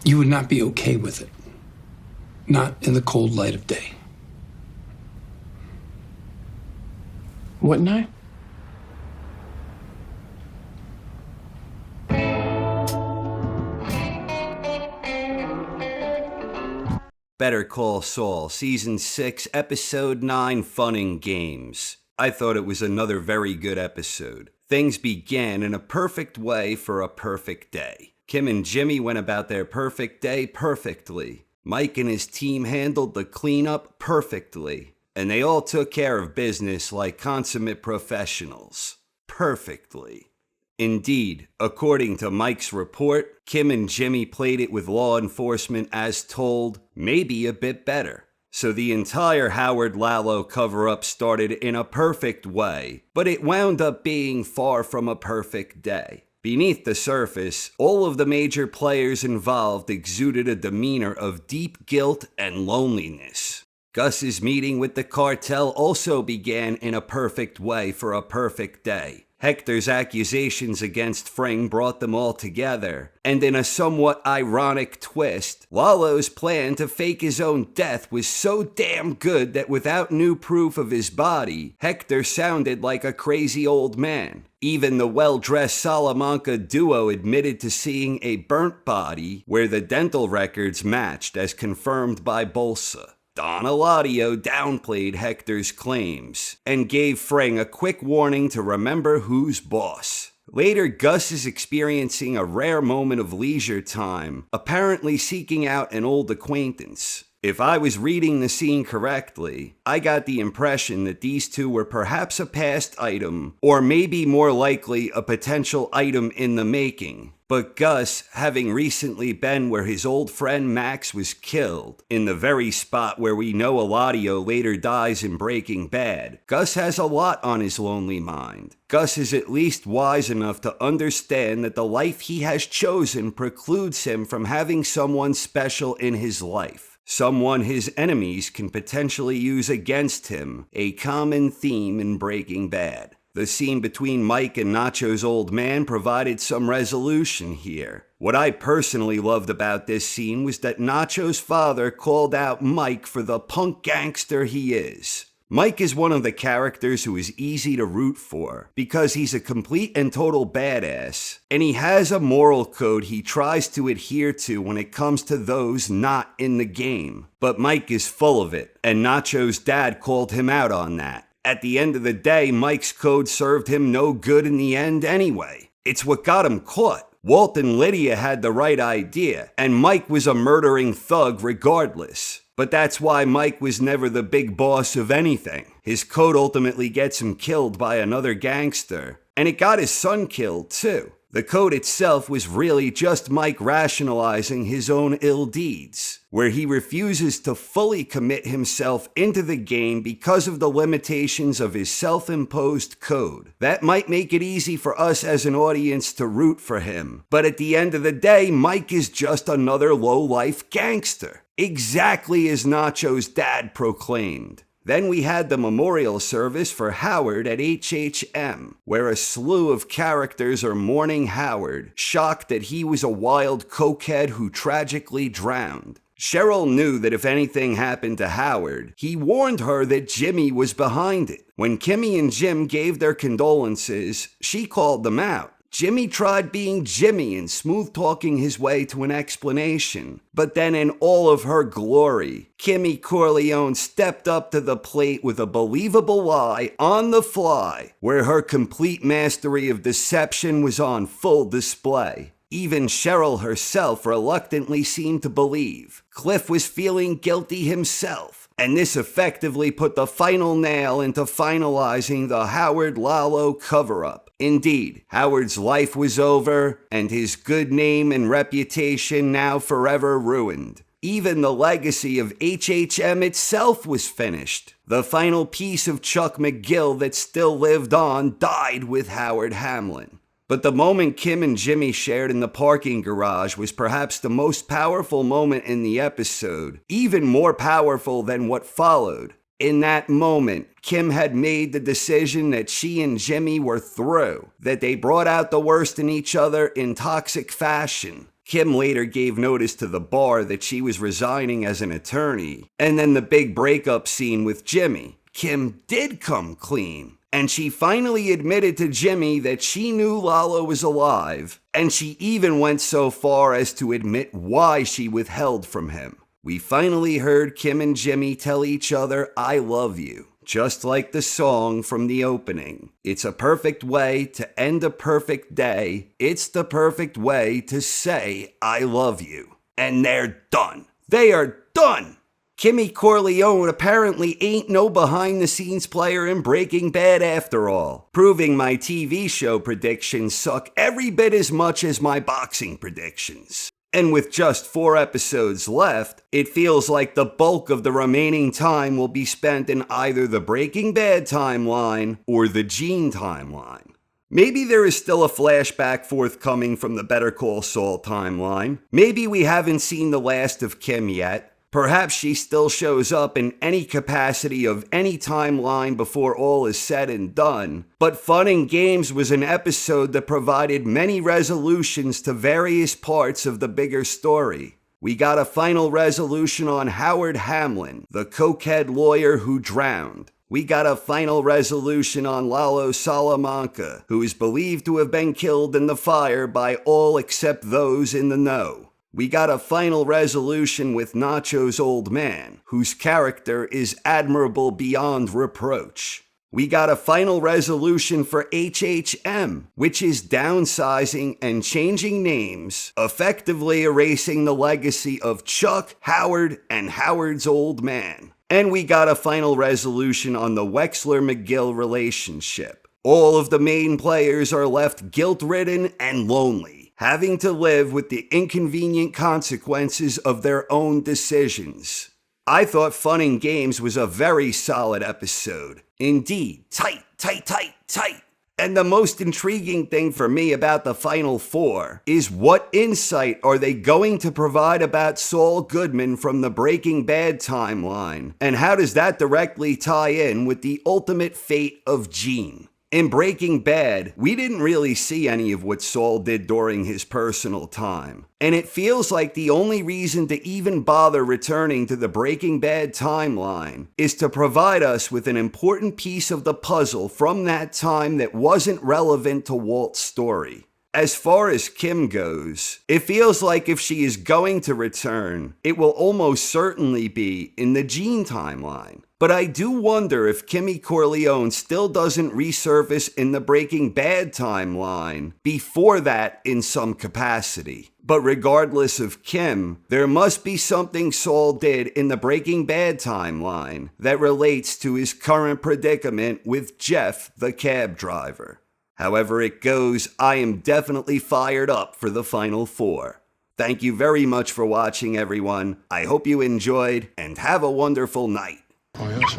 you would not be okay with it. Not in the cold light of day. Wouldn't I? Better Call Saul, Season 6, Episode 9, Fun and Games. I thought it was another very good episode. Things began in a perfect way for a perfect day. Kim and Jimmy went about their perfect day perfectly. Mike and his team handled the cleanup perfectly. And they all took care of business like consummate professionals. Perfectly. Indeed, according to Mike's report, Kim and Jimmy played it with law enforcement as told, maybe a bit better. So the entire Howard Lalo cover-up started in a perfect way, but it wound up being far from a perfect day. Beneath the surface, all of the major players involved exuded a demeanor of deep guilt and loneliness. Gus's meeting with the cartel also began in a perfect way for a perfect day. Hector's accusations against Fring brought them all together, and in a somewhat ironic twist, Lalo's plan to fake his own death was so damn good that without new proof of his body, Hector sounded like a crazy old man. Even the well-dressed Salamanca duo admitted to seeing a burnt body where the dental records matched as confirmed by Bolsa. Don Eladio downplayed Hector's claims and gave Fring a quick warning to remember who's boss. Later, Gus is experiencing a rare moment of leisure time, apparently seeking out an old acquaintance. If I was reading the scene correctly, I got the impression that these two were perhaps a past item, or maybe more likely a potential item in the making. But Gus, having recently been where his old friend Max was killed, in the very spot where we know Eladio later dies in Breaking Bad, Gus has a lot on his lonely mind. Gus is at least wise enough to understand that the life he has chosen precludes him from having someone special in his life. Someone his enemies can potentially use against him, a common theme in Breaking Bad. The scene between Mike and Nacho's old man provided some resolution here. What I personally loved about this scene was that Nacho's father called out Mike for the punk gangster he is. Mike is one of the characters who is easy to root for because he's a complete and total badass, and he has a moral code he tries to adhere to when it comes to those not in the game. But Mike is full of it, and Nacho's dad called him out on that. At the end of the day, Mike's code served him no good in the end anyway. It's what got him caught. Walt and Lydia had the right idea, and Mike was a murdering thug regardless. But that's why Mike was never the big boss of anything. His code ultimately gets him killed by another gangster. And it got his son killed too. The code itself was really just Mike rationalizing his own ill deeds, where he refuses to fully commit himself into the game because of the limitations of his self-imposed code. That might make it easy for us as an audience to root for him, but at the end of the day, Mike is just another low-life gangster, exactly as Nacho's dad proclaimed. Then we had the memorial service for Howard at HHM, where a slew of characters are mourning Howard, shocked that he was a wild cokehead who tragically drowned. Cheryl knew that if anything happened to Howard, he warned her that Jimmy was behind it. When Kimmy and Jim gave their condolences, she called them out. Jimmy tried being Jimmy and smooth-talking his way to an explanation. But then in all of her glory, Kimmy Corleone stepped up to the plate with a believable lie on the fly, where her complete mastery of deception was on full display. Even Cheryl herself reluctantly seemed to believe. Cliff was feeling guilty himself, and this effectively put the final nail into finalizing the Howard Lalo cover-up. Indeed, Howard's life was over, and his good name and reputation now forever ruined. Even the legacy of HHM itself was finished. The final piece of Chuck McGill that still lived on died with Howard Hamlin. But the moment Kim and Jimmy shared in the parking garage was perhaps the most powerful moment in the episode, even more powerful than what followed. In that moment, Kim had made the decision that she and Jimmy were through, that they brought out the worst in each other in toxic fashion. Kim later gave notice to the bar that she was resigning as an attorney. And then the big breakup scene with Jimmy. Kim did come clean. And she finally admitted to Jimmy that she knew Lalo was alive. And she even went so far as to admit why she withheld from him. We finally heard Kim and Jimmy tell each other, "I love you." Just like the song from the opening. It's a perfect way to end a perfect day. It's the perfect way to say, "I love you." And they're done. They are done. Kimmy Corleone apparently ain't no behind-the-scenes player in Breaking Bad after all, proving my TV show predictions suck every bit as much as my boxing predictions. And with just 4 episodes left, it feels like the bulk of the remaining time will be spent in either the Breaking Bad timeline or the Gene timeline. Maybe there is still a flashback forthcoming from the Better Call Saul timeline. Maybe we haven't seen the last of Kim yet. Perhaps she still shows up in any capacity of any timeline before all is said and done. But Fun and Games was an episode that provided many resolutions to various parts of the bigger story. We got a final resolution on Howard Hamlin, the cokehead lawyer who drowned. We got a final resolution on Lalo Salamanca, who is believed to have been killed in the fire by all except those in the know. We got a final resolution with Nacho's old man, whose character is admirable beyond reproach. We got a final resolution for HHM, which is downsizing and changing names, effectively erasing the legacy of Chuck, Howard, and Howard's old man. And we got a final resolution on the Wexler-McGill relationship. All of the main players are left guilt-ridden and lonely, having to live with the inconvenient consequences of their own decisions. I thought Fun and Games was a very solid episode. Indeed, tight. And the most intriguing thing for me about the final 4 is what insight are they going to provide about Saul Goodman from the Breaking Bad timeline? And how does that directly tie in with the ultimate fate of Gene? In Breaking Bad, we didn't really see any of what Saul did during his personal time. And it feels like the only reason to even bother returning to the Breaking Bad timeline is to provide us with an important piece of the puzzle from that time that wasn't relevant to Walt's story. As far as Kim goes, it feels like if she is going to return, it will almost certainly be in the Gene timeline. But I do wonder if Kimmy Corleone still doesn't resurface in the Breaking Bad timeline before that in some capacity. But regardless of Kim, there must be something Saul did in the Breaking Bad timeline that relates to his current predicament with Jeff, the cab driver. However it goes, I am definitely fired up for the final 4. Thank you very much for watching, everyone. I hope you enjoyed, and have a wonderful night. Pollos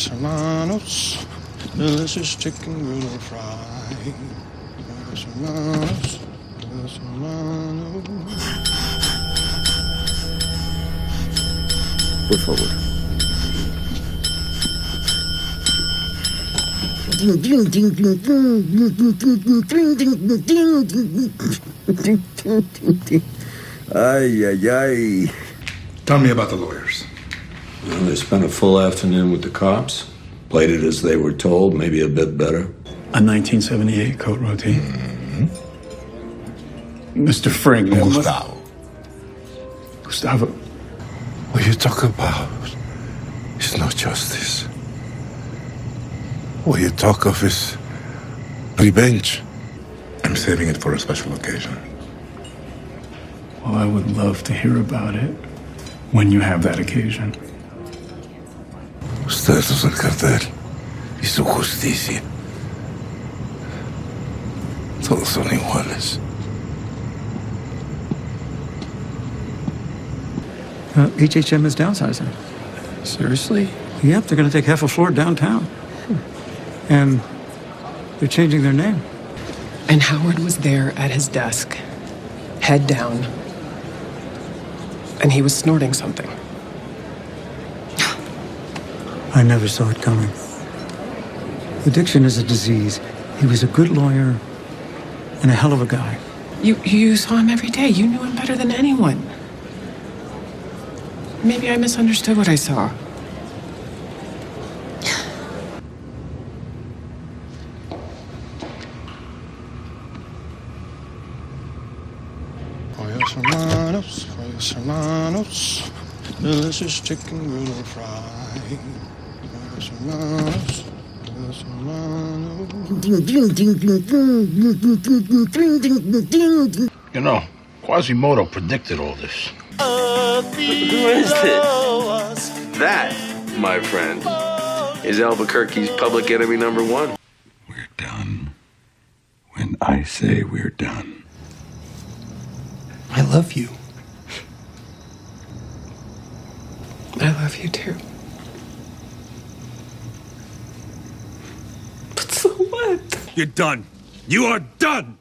hermanos, delicious chicken griddle fry. Pollos hermanos. Por favor. Ay, ay, ay. Tell me about the lawyers. Well, they spent a full afternoon with the cops, played it as they were told, maybe a bit better. A 1978 coat routine. Mr. Frank. Gustavo. Gustavo. What you talk about is not justice. What you talk of is revenge. I'm saving it for a special occasion. Well, I would love to hear about it when you have that occasion. Ustedes son el cartel y su justicia. Todos son iguales. HHM is downsizing. Seriously? Yep, they're going to take half a floor downtown. And they're changing their name. And Howard was there at his desk, head down, and he was snorting something. I never saw it coming. Addiction is a disease. He was a good lawyer and a hell of a guy. You saw him every day. You knew him better than anyone. Maybe I misunderstood what I saw. Pollos hermanos, pollos hermanos, delicious chicken griddle fry. Pollos hermanos, pollos hermanos. You know, Quasimodo predicted all this. Who is this? That, my friend, is Albuquerque's public enemy number one. We're done when I say we're done. I love you. I love you too. But so what? You're done. You are done!